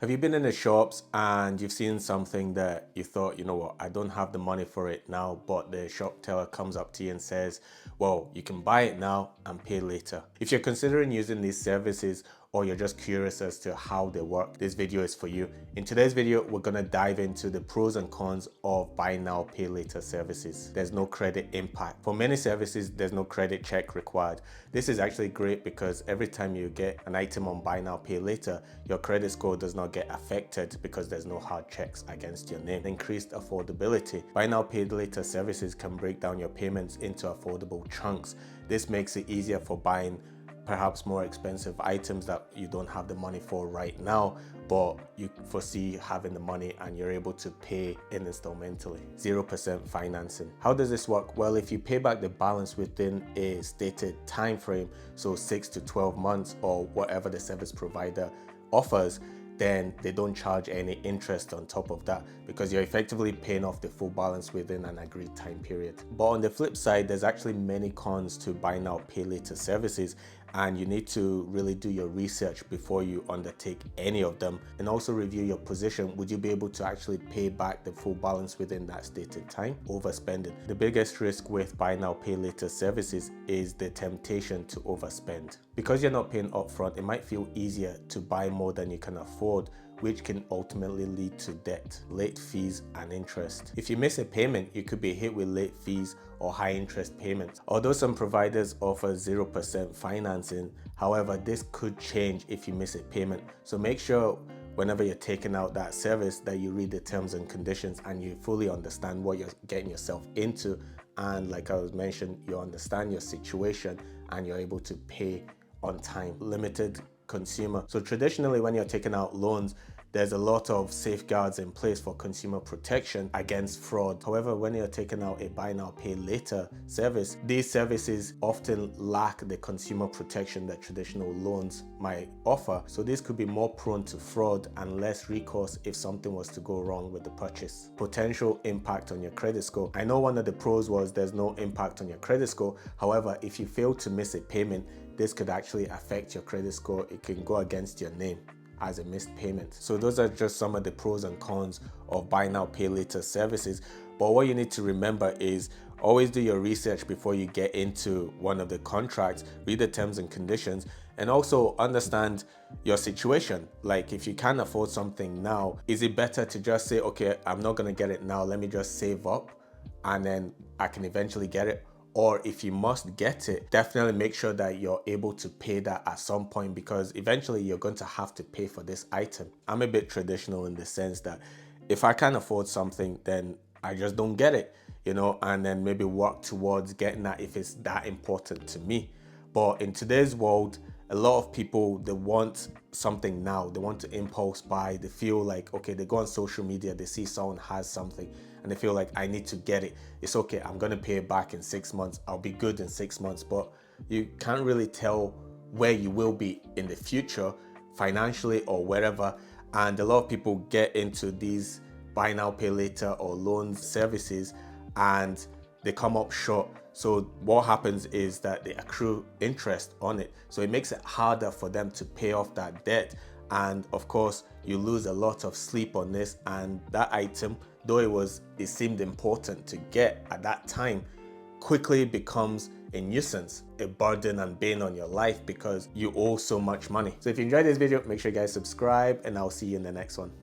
Have you been in the shops and you've seen something that you thought, you know what, I don't have the money for it now, but the shop teller comes up to you and says, well, you can buy it now and pay later. If you're considering using these services or you're just curious as to how they work, this video is for you. In today's video, we're gonna dive into the pros and cons of buy now, pay later services. There's no credit impact. For many services, there's no credit check required. This is actually great because every time you get an item on buy now, pay later, your credit score does not get affected because there's no hard checks against your name. Increased affordability. Buy now, pay later services can break down your payments into affordable chunks. This makes it easier for buying perhaps more expensive items that you don't have the money for right now, but you foresee having the money and you're able to pay in installmentally. 0% financing. How does this work? Well, if you pay back the balance within a stated time frame, so 6 to 12 months or whatever the service provider offers, then they don't charge any interest on top of that because you're effectively paying off the full balance within an agreed time period. But on the flip side, there's actually many cons to buy now, pay later services, and you need to really do your research before you undertake any of them, and also review your position. Would you be able to actually pay back the full balance within that stated time? Overspending. The biggest risk with buy now, pay later services is the temptation to overspend. Because you're not paying upfront, it might feel easier to buy more than you can afford, which can ultimately lead to debt, late fees, and interest. If you miss a payment, you could be hit with late fees or high interest payments. Although some providers offer 0% financing, however, this could change if you miss a payment. So make sure whenever you're taking out that service that you read the terms and conditions and you fully understand what you're getting yourself into. And like I was mentioned, you understand your situation and you're able to pay on time. Limited consumer. So traditionally, when you're taking out loans, there's a lot of safeguards in place for consumer protection against fraud. However, when you're taking out a buy now, pay later service, these services often lack the consumer protection that traditional loans might offer. So this could be more prone to fraud and less recourse if something was to go wrong with the purchase. Potential impact on your credit score. I know one of the pros was there's no impact on your credit score. However, if you fail to miss a payment, this could actually affect your credit score. It can go against your name as a missed payment. So those are just some of the pros and cons of buy now, pay later services. But what you need to remember is always do your research before you get into one of the contracts, read the terms and conditions, and also understand your situation. Like if you can't afford something now, is it better to just say, okay, I'm not gonna get it now, let me just save up and then I can eventually get it? Or if you must get it, definitely make sure that you're able to pay that at some point because eventually you're going to have to pay for this item. I'm a bit traditional in the sense that if I can't afford something, then I just don't get it, and then maybe work towards getting that if it's that important to me. But in today's world, a lot of people, they want something now. They want to impulse buy. They feel like, okay, they go on social media, they see someone has something and they feel like I need to get it. It's okay, I'm gonna pay it back in 6 months. I'll be good in 6 months, but you can't really tell where you will be in the future financially or wherever. And a lot of people get into these buy now, pay later or loan services and they come up short. So what happens is that they accrue interest on it. So it makes it harder for them to pay off that debt. And of course, you lose a lot of sleep on this, and that item, though it seemed important to get at that time, quickly becomes a nuisance, a burden and bane on your life because you owe so much money. So if you enjoyed this video, make sure you guys subscribe and I'll see you in the next one.